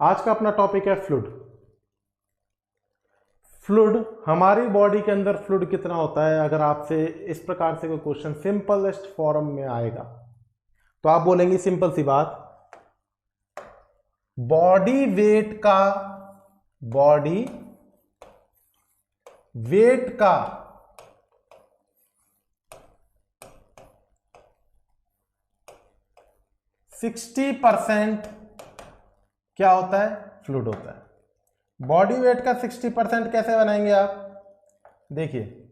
आज का अपना टॉपिक है फ्लूइड। फ्लूइड, हमारी बॉडी के अंदर फ्लूइड कितना होता है। अगर आपसे इस प्रकार से कोई क्वेश्चन सिंपलेस्ट फॉर्म में आएगा तो आप बोलेंगे सिंपल सी बात, बॉडी वेट का 60% क्या होता है? फ्लूइड होता है। बॉडी वेट का 60% कैसे बनाएंगे आप? देखिए,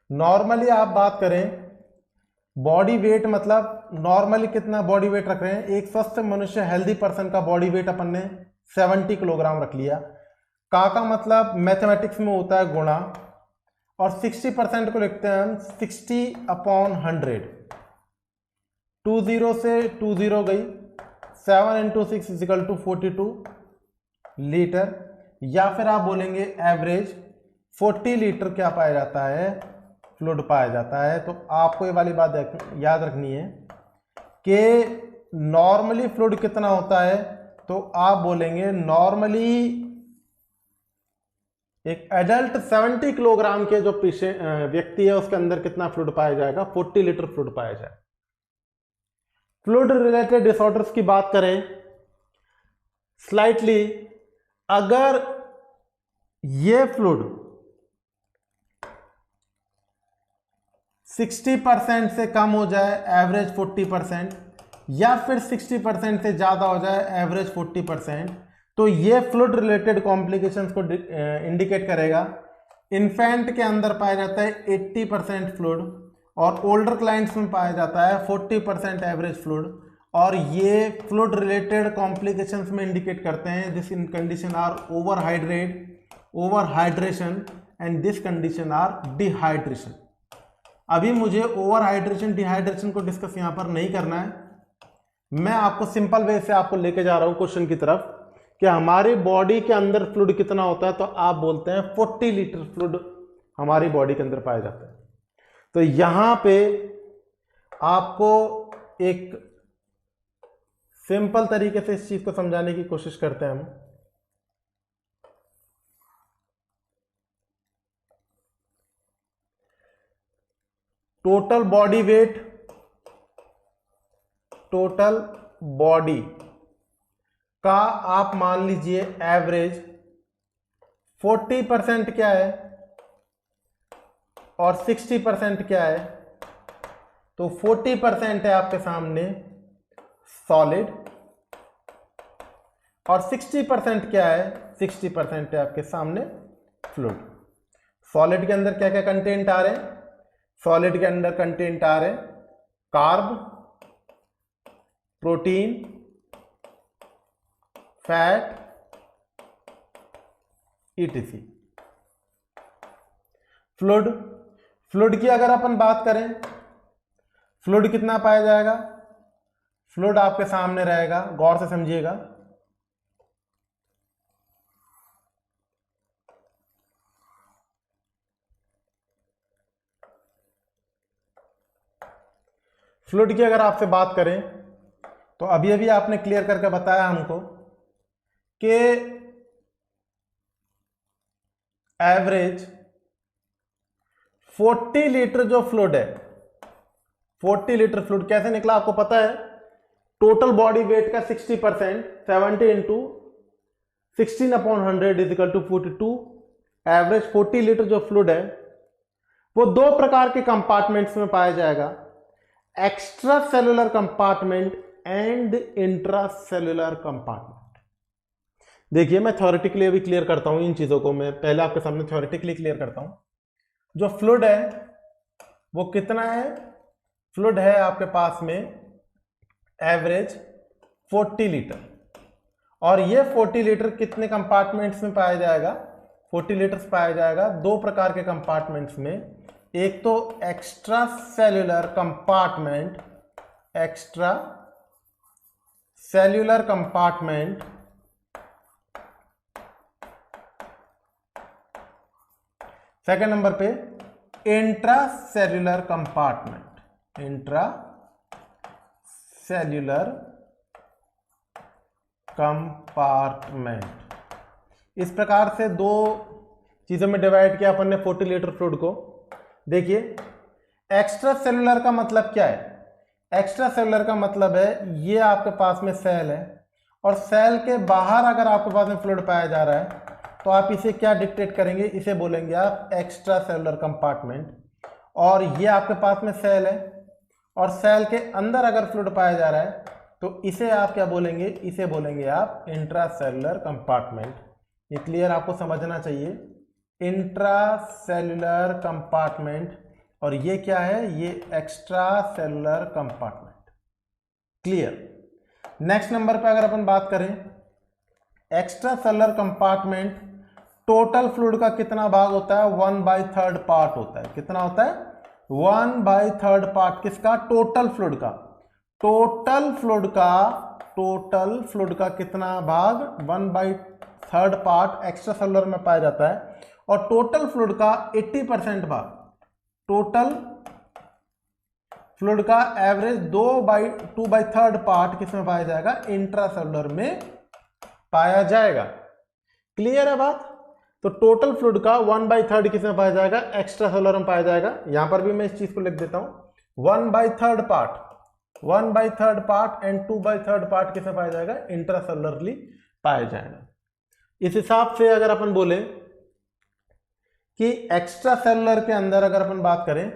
नॉर्मली आप बात करें, बॉडी वेट मतलब नॉर्मली कितना बॉडी वेट रख रहे हैं। एक स्वस्थ मनुष्य हेल्दी पर्सन का बॉडी वेट अपन ने 70 किलोग्राम रख लिया। का मतलब मैथमेटिक्स में होता है गुणा, और 60% को लिखते हैं हम 60/100। 20 से 20 गई, 7 × 6 = 42 लीटर, या फिर आप बोलेंगे एवरेज 40 लीटर क्या पाया जाता है? फ्लूइड पाया जाता है। तो आपको ये वाली बात याद रखनी है कि नॉर्मली फ्लूइड कितना होता है। तो आप बोलेंगे नॉर्मली एक एडल्ट 70 किलोग्राम के जो व्यक्ति है उसके अंदर कितना फ्लूइड पाया जाएगा? 40 लीटर फ्लूइड पाया जाएगा। फ्लूइड रिलेटेड डिसऑर्डर्स की बात करें स्लाइटली, अगर ये फ्लूइड 60% से कम हो जाए, एवरेज 40%, या फिर 60% से ज्यादा हो जाए, एवरेज 40%, तो ये फ्लूइड रिलेटेड कॉम्प्लिकेशंस को इंडिकेट करेगा। इन्फेंट के अंदर पाया जाता है 80% फ्लूइड, और ओल्डर क्लाइंट्स में पाया जाता है 40% एवरेज फ्लूइड। और ये फ्लूइड रिलेटेड कॉम्प्लिकेशंस में इंडिकेट करते हैं this in condition are overhydration and this condition are dehydration. अभी मुझे ओवरहाइड्रेशन डिहाइड्रेशन को डिस्कस यहां पर नहीं करना है। मैं आपको सिंपल वे से आपको लेके जा रहा हूं क्वेश्चन की तरफ कि हमारी बॉडी के अंदर फ्लूइड कितना होता है। तो आप बोलते हैं 40 लीटर फ्लूइड हमारी बॉडी के अंदर पाया जाता है। तो यहां पे आपको एक सिंपल तरीके से इस चीज को समझाने की कोशिश करते हैं हम। टोटल बॉडी का आप मान लीजिए एवरेज 40% क्या है और 60% क्या है? तो 40% है आपके सामने सॉलिड, और 60% क्या है? 60% है आपके सामने फ्लूइड। सॉलिड के अंदर क्या क्या कंटेंट आ रहे हैं? सॉलिड के अंदर कंटेंट आ रहे हैं carb, protein, fat, etc. Fluid की अगर अपन बात करें, फ्लूइड कितना पाया जाएगा? फ्लूइड आपके सामने रहेगा, गौर से समझिएगा। फ्लूइड की अगर आपसे बात करें तो अभी अभी आपने क्लियर करके बताया हमको कि एवरेज 40 लीटर जो फ्लूइड है, 40 लीटर फ्लूइड कैसे निकला आपको पता है? टोटल बॉडी वेट का 60%, 70 × 16/100 = 42। एवरेज 40 लीटर जो फ्लूइड है वो दो प्रकार के कंपार्टमेंट्स में पाया जाएगा, extra cellular compartment and intra cellular compartment. देखिए, मैं थ्योरेटिकली अभी क्लियर करता हूं इन चीजों को। मैं पहले आपके सामने थ्योरेटिकली क्लियर करता हूं। जो फ्लूइड है वो कितना है? फ्लूइड है आपके पास में एवरेज 40 लीटर, और ये 40 लीटर कितने कंपार्टमेंट्स में पाया जाएगा? 40 लीटर पाया जाएगा दो प्रकार के कंपार्टमेंट्स में। एक तो extra cellular compartment, second number पे इंट्रा सेल्यूलर कंपार्टमेंट। कंपार्टमेंट। इस प्रकार से दो चीजों में डिवाइड किया अपन ने 40 लीटर फ्लूइड को। देखिए एक्स्ट्रा सेलुलर का मतलब क्या है? एक्स्ट्रा सेलुलर का मतलब है ये आपके पास में सेल है और सेल के बाहर अगर आपके पास में फ्लूइड पाया जा रहा है तो आप इसे क्या डिक्टेट करेंगे? इसे बोलेंगे आप एक्स्ट्रा सेलुलर कंपार्टमेंट। और ये आपके पास में सेल है और सेल के अंदर अगर फ्लूइड पाया जा रहा है तो इसे आप क्या बोलेंगे? इसे बोलेंगे आप इंट्रा सेलुलर कंपार्टमेंट। ये क्लियर आपको समझना चाहिए, इंट्रा सेलुलर कंपार्टमेंट। और ये क्या है? ये extra cellular compartment. Clear. Next number पे अगर अपन बात करें, extra cellular compartment total fluid का कितना भाग होता है? 1/3 पार्ट होता है। कितना होता है? 1/3 पार्ट। किसका? टोटल फ्लूइड का। टोटल फ्लूइड का कितना भाग? 1/3 पार्ट एक्स्ट्रा सेलुलर में पाया जाता है। और टोटल फ्लूइड का 80% भाग, टोटल फ्लूइड का एवरेज 2/3 पार्ट किसमें पाया जाएगा? इंट्रासेलुलर में पाया जाएगा। क्लियर है बात? तो टोटल फ्लूइड का 1/3 किसमें पाया जाएगा? एक्स्ट्रा सेलुलर में पाया जाएगा। यहां पर भी मैं इस चीज को लिख देता हूं, 1/3 पार्ट एंड 2/3 पार्ट किसमें पाया जाएगा? इंट्रासेलुलरली पाया जाएगा। इस हिसाब से अगर अपन बोले कि एक्स्ट्रा सेलुलर के अंदर अगर अपन बात करें,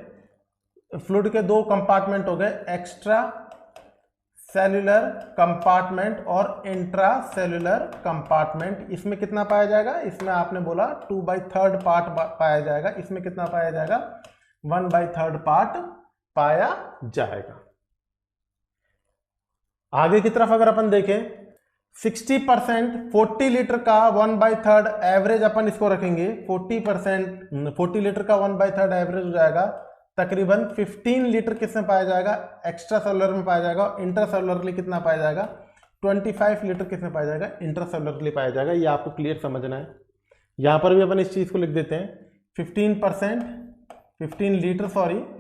फ्लूइड के दो कंपार्टमेंट हो गए, एक्स्ट्रा सेलुलर कंपार्टमेंट और इंट्रा सेलुलर कंपार्टमेंट। इसमें कितना पाया जाएगा? इसमें आपने बोला 2/3 पार्ट पाया जाएगा। इसमें कितना पाया जाएगा? 1/3 पार्ट पाया जाएगा। आगे की तरफ अगर अपन देखें, 60% 40 लीटर का 1/3 एवरेज अपन इसको रखेंगे। 40 लीटर का 1/3 एवरेज हो जाएगा तकरीबन 15 लीटर किसमें पाया जाएगा? एक्स्ट्रा सेलुलर में पाया जाएगा। इंट्रासेलुलरली कितना पाया जाएगा? 25 लीटर किसमें पाया जाएगा? इंट्रासेलुलरली पाया जाएगा। ये आपको क्लियर समझना है। यहां पर भी अपन इस चीज को लिख देते हैं, 15 लीटर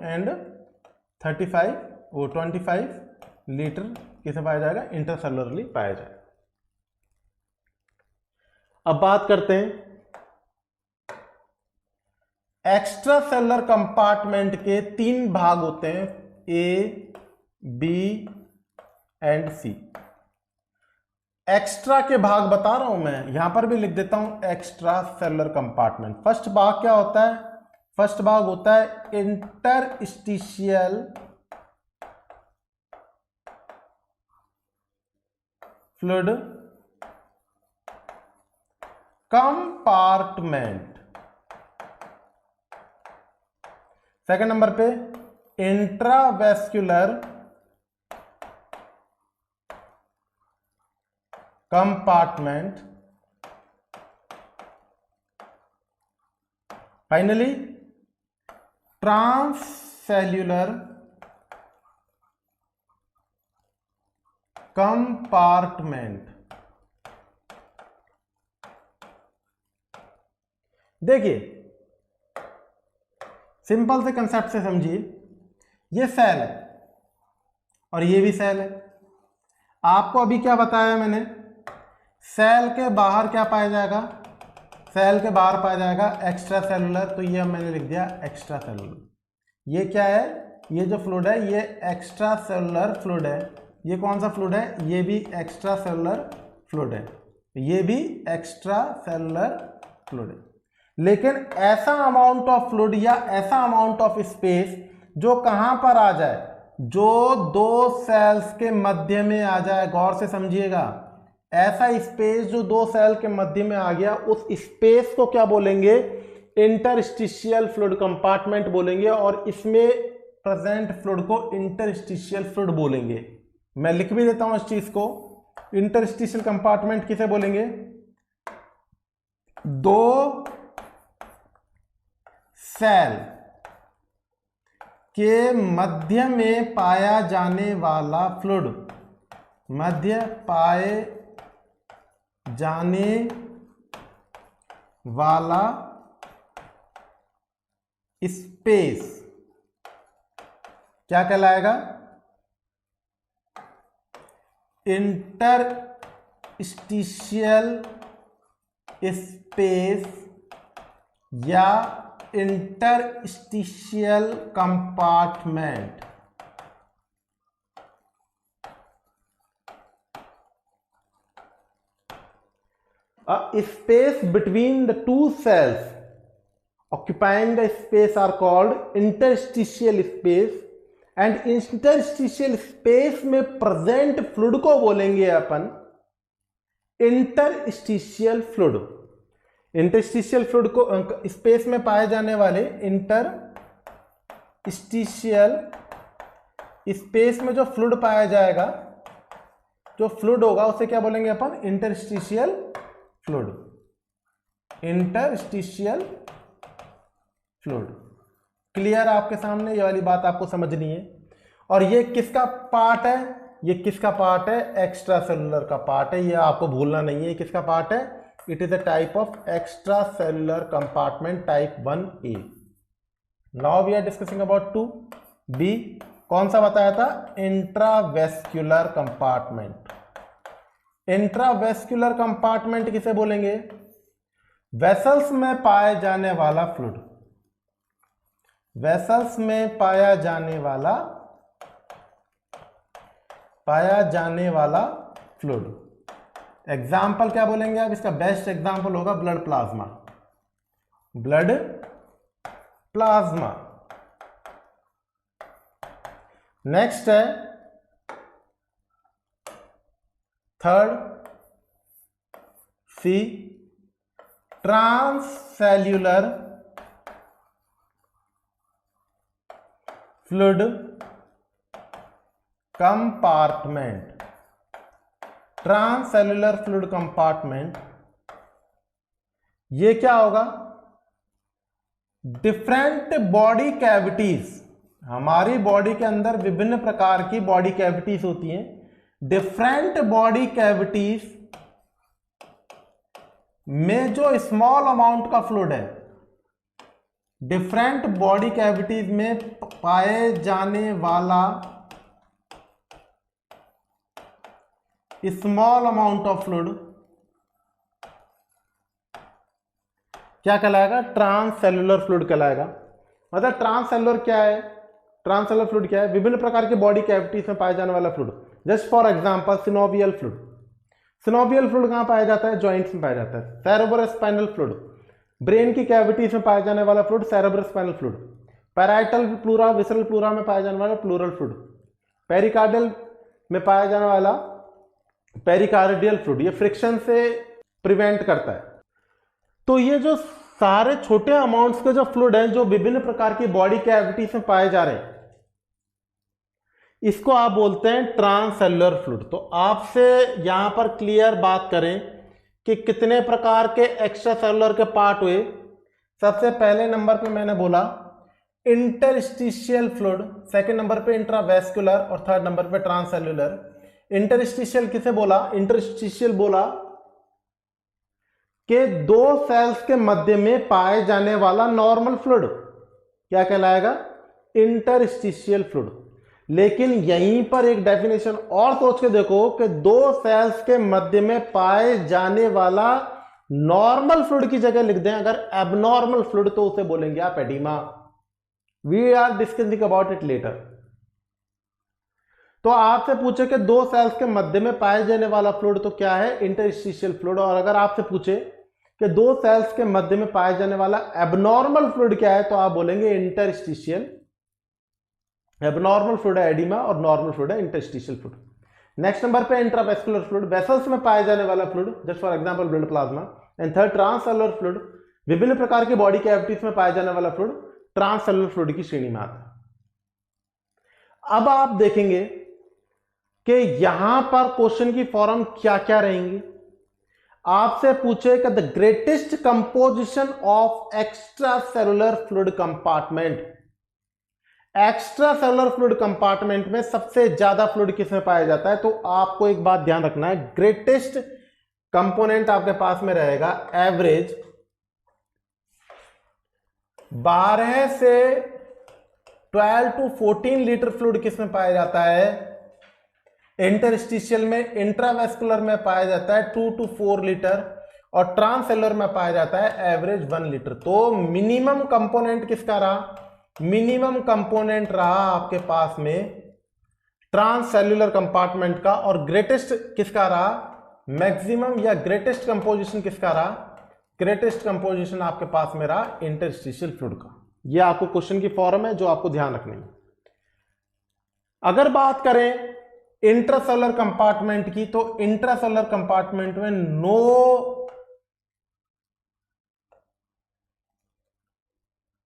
एंड 25 लीटर किसमें पाया जाएगा? इंट्रासेलुलरली पाया जाएगा। अब बात करते हैं एक्स्ट्रा सेलुलर कंपार्टमेंट के 3 भाग होते हैं, ए, बी एंड सी। एक्स्ट्रा के भाग बता रहा हूं मैं, यहां पर भी लिख देता हूं एक्स्ट्रा सेलुलर कंपार्टमेंट। फर्स्ट भाग क्या होता है? फर्स्ट भाग होता है interstitial fluid compartment. Second number पे intravascular compartment. Finally transcellular compartment. देखिए सिंपल से कंसेप्ट से समझिए, ये सेल है और ये भी सेल है। आपको अभी क्या बताया मैंने? सेल के बाहर क्या पाया जाएगा? सेल के बाहर पाया जाएगा एक्स्ट्रा सेलुलर। तो ये मैंने लिख दिया एक्स्ट्रा सेलुलर। ये क्या है? ये जो फ्लूइड है ये एक्स्ट्रा सेलुलर फ्लूइड है। ये कौन सा फ्लूइड है? ये भी एक्स्ट्रा सेलुलर फ्लूइड है। ये भी एक्स्ट्रा सेलुलर फ्लूइड है। लेकिन ऐसा अमाउंट ऑफ फ्लूइड या ऐसा अमाउंट ऑफ स्पेस जो कहां पर आ जाए? जो दो सेल्स के मध्य में आ जाए। गौर से समझिएगा, ऐसा स्पेस जो दो सेल के मध्य में आ गया, उस स्पेस को क्या बोलेंगे? इंटरस्टिशियल फ्लूइड कंपार्टमेंट बोलेंगे। और इसमें प्रेजेंट फ्लूइड को इंटरस्टिशियल फ्लूइड बोलेंगे। मैं लिख भी देता हूं इस चीज को। इंटरस्टिशियल कंपार्टमेंट किसे बोलेंगे? दो सेल के मध्य में पाया जाने वाला फ्लूइड, मध्य पाए जाने वाला स्पेस क्या कहलाएगा? इंटरस्टिशियल स्पेस या interstitial compartment. A space between the two cells occupying the space are called interstitial space, and interstitial space में present fluid को बोलेंगे अपन interstitial fluid। इंटरस्टिशियल फ्लूइड को स्पेस में पाए जाने वाले इंटरस्टिशियल स्पेस में जो फ्लूइड पाया जाएगा, जो फ्लूइड होगा उसे क्या बोलेंगे अपन? Interstitial fluid. Interstitial fluid. Clear आपके सामने? ये वाली बात आपको समझनी है। और ये किसका पार्ट है? ये किसका पार्ट है? एक्स्ट्रा सेलुलर का पार्ट है। ये आपको भूलना नहीं है। किसका पार्ट है? It is a type of extra cellular compartment, type 1A। Now we are discussing about 2B। कौन सा बताया था? इंट्रावेस्क्यूलर कंपार्टमेंट। इंट्रावेस्क्यूलर कंपार्टमेंट किसे बोलेंगे? वेसल्स में पाए जाने वाला फ्लूइड। वेसल्स में पाया जाने वाला फ्लूइड। एग्जाम्पल क्या बोलेंगे आप? इसका बेस्ट एग्जाम्पल होगा blood plasma. Blood plasma. Next है third C, transcellular fluid compartment. Transcellular fluid compartment, ये क्या होगा? Different body cavities. हमारी बॉडी के अंदर विभिन्न प्रकार की बॉडी कैविटीज होती हैं। डिफरेंट बॉडी कैविटीज में जो स्मॉल अमाउंट का फ्लूइड है, डिफरेंट बॉडी कैविटीज में पाए जाने वाला स्मॉल अमाउंट ऑफ फ्लूइड क्या कहलाएगा? ट्रांससेल्युलर फ्लूइड कहलाएगा। मतलब ट्रांससेल्युलर क्या है? ट्रांससेल्युलर फ्लूइड क्या है? विभिन्न प्रकार के बॉडी कैविटीज में पाए जाने वाला fluid. Just for example synovial fluid. Synovial fluid कहां पाया जाता है? जॉइंट्स में पाया जाता है। सेरेब्रोस्पाइनल फ्लूइड, ब्रेन की कैविटीज में पाया जाने वाला fluid, cerebrospinal fluid. Parietal pleura, visceral pleura में पाया जाने वाला प्लूरल फ्लूइड। पेरिकार्डियल में पाया जाने वाला पेरिकार्डियल फ्लूइड। ये फ्रिक्शन से प्रिवेंट करता है। तो ये जो सारे छोटे अमाउंट्स के जो फ्लूइड हैं, जो विभिन्न प्रकार की बॉडी कैविटीज में पाए जा रहे हैं, इसको आप बोलते हैं ट्रांससेल्युलर फ्लूइड। तो आपसे यहां पर क्लियर बात करें कि कितने प्रकार के एक्स्ट्रा सेलुलर के पार्ट हुए। सबसे पहले नंबर पे मैंने बोला इंटरस्टिशियल फ्लूइड, सेकंड नंबर पे इंट्रावेस्कुलर और थर्ड नंबर पे ट्रांससेल्युलर। इंटरस्टिशियल किसे बोला? इंटरस्टिशियल बोला कि दो सेल्स के मध्य में पाए जाने वाला नॉर्मल फ्लूइड क्या कहलाएगा? Interstitial fluid. लेकिन यहीं पर एक डेफिनेशन और सोच के देखो कि दो सेल्स के मध्य में पाए जाने वाला नॉर्मल फ्लूइड की जगह लिख दें अगर एबनॉर्मल फ्लूइड, तो उसे बोलेंगे आप oedema. We are discussing about it later. तो आपसे पूछे कि दो सेल्स के मध्य में पाए जाने वाला फ्लूइड तो क्या है? Interstitial fluid. और अगर आपसे पूछे कि दो सेल्स के मध्य में पाए जाने वाला एबनॉर्मल फ्लूइड क्या है, तो आप बोलेंगे इंटरस्टिशियल। एबनॉर्मल फ्लूइड है एडिमा और नॉर्मल फ्लूइड है इंटरस्टिशियल फ्लूइड। नेक्स्ट नंबर पे इंट्रावेस्कुलर फ्लूइड, वेसल्स में पाए जाने वाला fluid, just for example blood plasma. And third transcellular fluid, विभिन्न प्रकार की बॉडी कैविटीज में पाए जाने वाला फ्लूइड ट्रांससेलुलर फ्लूइड की श्रेणी में आता है। अब आप देखेंगे कि यहां पर क्वेश्चन की फॉर्म क्या क्या रहेंगी। आपसे पूछे कि the greatest composition of extra cellular fluid compartment. Extra cellular fluid compartment में सबसे ज्यादा फ्लूइड किसमें पाया जाता है? तो आपको एक बात ध्यान रखना है, ग्रेटेस्ट कंपोनेंट आपके पास में रहेगा एवरेज 12 से 12 to 14 लीटर फ्लूइड किसमें पाया जाता है? इंटरस्टिशियल में, इंट्रावेस्कुलर में पाया जाता है 2 to 4 लीटर और ट्रांससेलुलर में पाया जाता है एवरेज 1 लीटर। तो मिनिमम कंपोनेंट किसका रहा? मिनिमम कंपोनेंट रहा आपके पास में ट्रांससेल्युलर कंपार्टमेंट का, और ग्रेटेस्ट किसका रहा? मैक्सिमम या ग्रेटेस्ट कंपोजिशन किसका रहा? ग्रेटेस्ट कंपोजिशन आपके पास में रहा इंटरस्टिशियल फ्लूइड का। यह आपको क्वेश्चन की फॉर्म है जो आपको ध्यान रखनी है। अगर बात करें इंट्रासेलुलर कंपार्टमेंट की, तो इंट्रासेलुलर कंपार्टमेंट में नो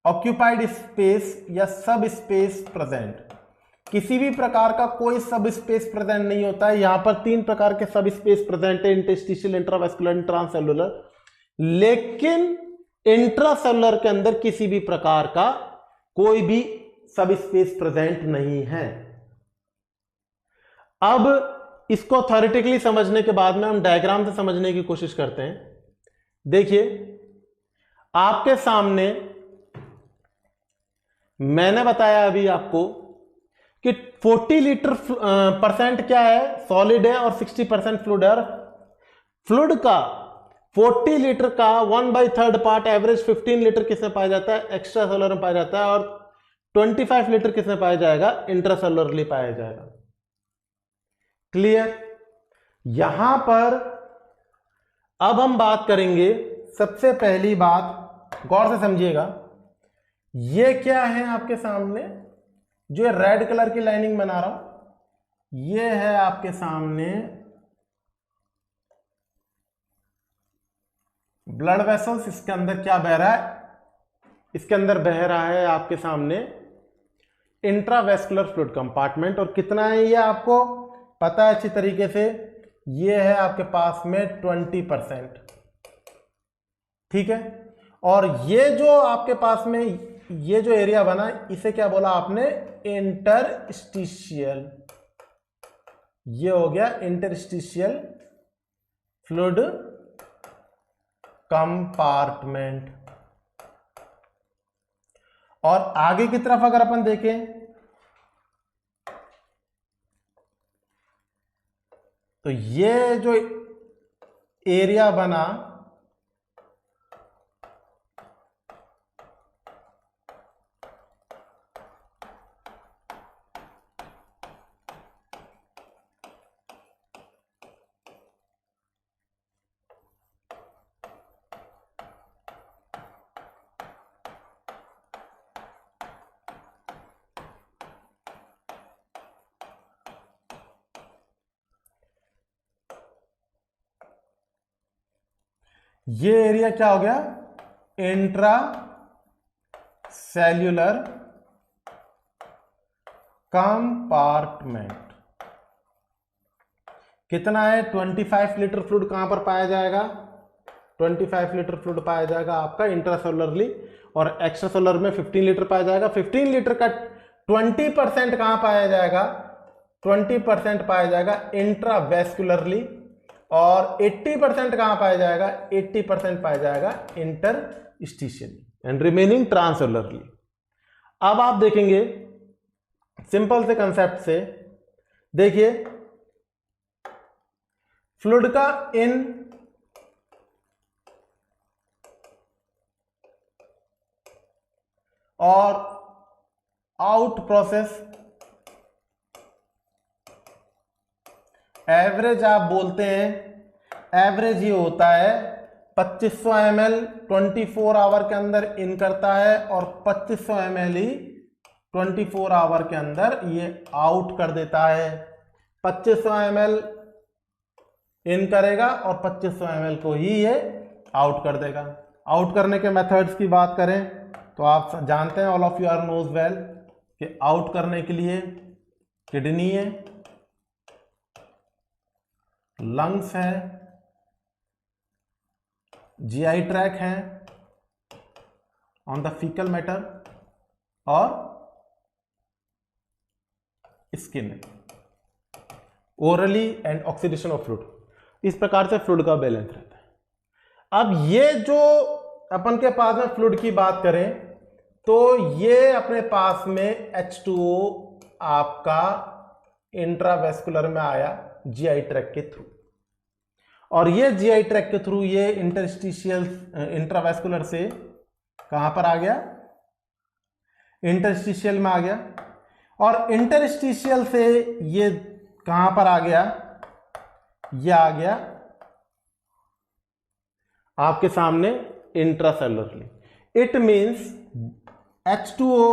ऑक्यूपाइड स्पेस या सब स्पेस प्रेजेंट, किसी भी प्रकार का कोई सब स्पेस प्रेजेंट नहीं होता है। यहां पर 3 प्रकार के सब स्पेस प्रेजेंट है, इंटरस्टिशियल, इंट्रावेस्कुलर, ट्रांससेलुलर। लेकिन इंट्रासेलुलर के अंदर किसी भी प्रकार का कोई भी सब स्पेस प्रेजेंट नहीं है। अब इसको थ्योरेटिकली समझने के बाद में हम डायग्राम से समझने की कोशिश करते हैं। देखिए आपके सामने मैंने बताया अभी आपको कि 40 लीटर परसेंट क्या है? सॉलिड है और 60% फ्लूइड है। और फ्लूइड का 40 लीटर का 1/3 पार्ट एवरेज 15 लीटर किसमें पाया जाता है? एक्स्ट्रा सेलुलर में पाया जाता है। और 25 लीटर किसमें पाया जाएगा? इंट्रासेलुलरली पाया जाएगा। क्लियर? यहां पर अब हम बात करेंगे, सबसे पहली बात गौर से समझिएगा, ये क्या है आपके सामने? जो रेड कलर की लाइनिंग बना रहा हूं, ये है आपके सामने ब्लड वेसल्स। इसके अंदर क्या बह रहा है? इसके अंदर बह रहा है आपके सामने इंट्रावेस्कुलर फ्लूइड कंपार्टमेंट। और कितना है ये आपको पता है अच्छी तरीके से, ये है आपके पास में 20%। ठीक है? और ये जो आपके पास में ये जो एरिया बना, इसे क्या बोला आपने? इंटरस्टिशियल। ये हो गया इंटरस्टिशियल फ्लूइड कंपार्टमेंट। और आगे की तरफ अगर अपन देखें तो ये जो एरिया बना, ये एरिया क्या हो गया? Intra cellular compartment. कितना है? 25 लीटर फ्लूइड कहां पर पाया जाएगा? 25 लीटर फ्लूइड पाया जाएगा आपका इंट्रासेलुलरली, और एक्स्ट्रासेलुलर में 15 लीटर पाया जाएगा। 15 लीटर का 20% कहां पाया जाएगा? 20% पाया जाएगा इंट्रावेस्कुलरली, और 80% कहां पाया जाएगा? 80% पाया जाएगा इंटरस्टिशियली, एंड रिमेनिंग ट्रांससेलुलरली। अब आप देखेंगे सिंपल से कंसेप्ट से, देखिए फ्लूइड का इन और आउट प्रोसेस एवरेज आप बोलते हैं, एवरेज ये होता है 2500 ml 24 आवर के अंदर इन करता है, और 2500 ml ही 24 आवर के अंदर ये आउट कर देता है। 2500 ml इन करेगा और 2500 ml को ही ये आउट कर देगा। आउट करने के मेथड्स की बात करें तो आप जानते हैं, all of you are knows well, कि आउट करने के लिए किडनी है, लंग्स है, जीआई ट्रैक है ऑन द फीकल मैटर, और स्किन है, orally and oxidation of fluid. इस प्रकार से फ्लूइड का बैलेंस रहता है। अब ये जो अपन के पास में फ्लूइड की बात करें तो ये अपने पास में H2O आपका इंट्रावेस्कुलर में आया जीआई ट्रैक के थ्रू, और ये जीआई ट्रैक के थ्रू ये इंटरस्टिशियल इंट्रावेस्कुलर से कहां पर आ गया, इंटरस्टिशियल में आ गया, और इंटरस्टिशियल से ये कहां पर आ गया, ये आ गया आपके सामने इंट्रासेलुलरली। इट मींस H2O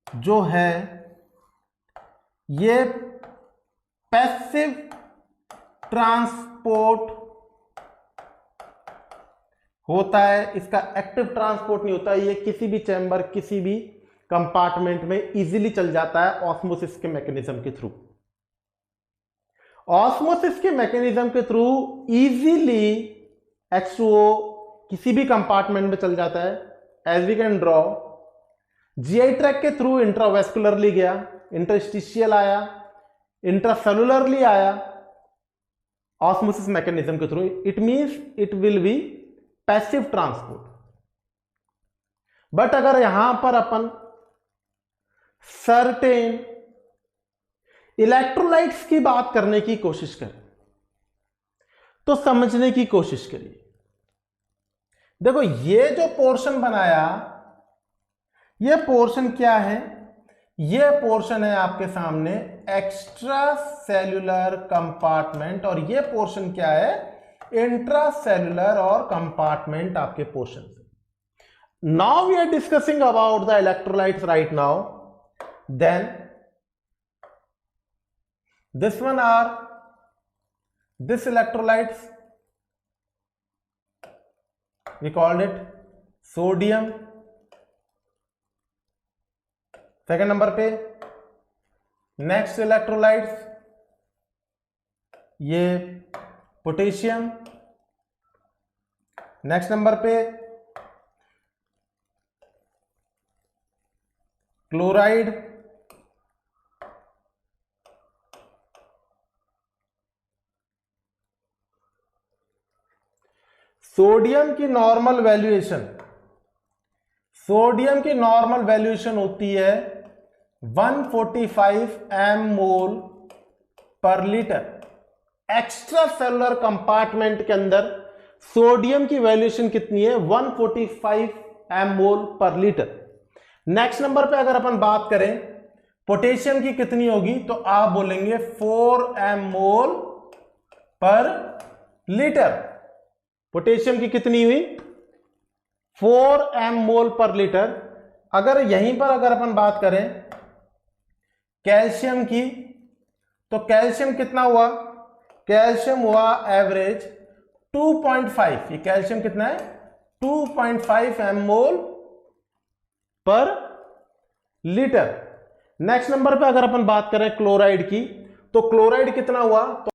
जो है ये पैसिव ट्रांसपोर्ट होता है, इसका एक्टिव ट्रांसपोर्ट नहीं होता। ये किसी भी चैम्बर, किसी भी कंपार्टमेंट में इजीली चल जाता है ऑस्मोसिस के मैकेनिज्म के थ्रू। ऑस्मोसिस के मैकेनिज्म के थ्रू इजीली H2O किसी भी कंपार्टमेंट में चल जाता है। As we can draw, GI tract के थ्रू इंट्रावेस्कुलरली गया, इंटरस्टिशियल आया, इंट्रासेलुलरली आया, ऑस्मोसिस मैकेनिज्म के through. It means it will be passive transport. But अगर यहां पर अपन सर्टेन इलेक्ट्रोलाइट्स की बात करने की कोशिश करें तो समझने की कोशिश करिए। देखो ये जो पोर्शन बनाया, ये पोर्शन क्या है, ये पोर्शन है आपके सामने एक्स्ट्रा सेल्यूलर कंपार्टमेंट, और ये पोर्शन क्या है, इंट्रा सेल्यूलर और कंपार्टमेंट आपके portion. Now we are discussing about the electrolytes right now. Then this one are this electrolytes, we called it sodium। Second number पे नेक्स्ट इलेक्ट्रोलाइट्स ये potassium. Next number पे chloride, sodium की normal valuation, sodium की normal valuation होती है 145 M मोल पर litre. Extra cellular compartment के अंदर सोडियम की वैल्यूएशन कितनी है, 145 एम मोल पर लीटर। नेक्स्ट नंबर पे अगर अपन बात करें पोटेशियम की कितनी होगी, तो आप बोलेंगे 4 एम मोल पर लीटर। पोटेशियम की कितनी हुई, 4 एम मोल पर लीटर। अगर यहीं पर अगर अपन बात करें कैल्शियम की, तो कैल्शियम कितना हुआ, कैल्शियम हुआ एवरेज 2.5। ये कैल्शियम कितना है, 2.5 एम मोल पर लीटर। नेक्स्ट नंबर पे अगर अपन बात करें क्लोराइड की, तो क्लोराइड कितना हुआ, तो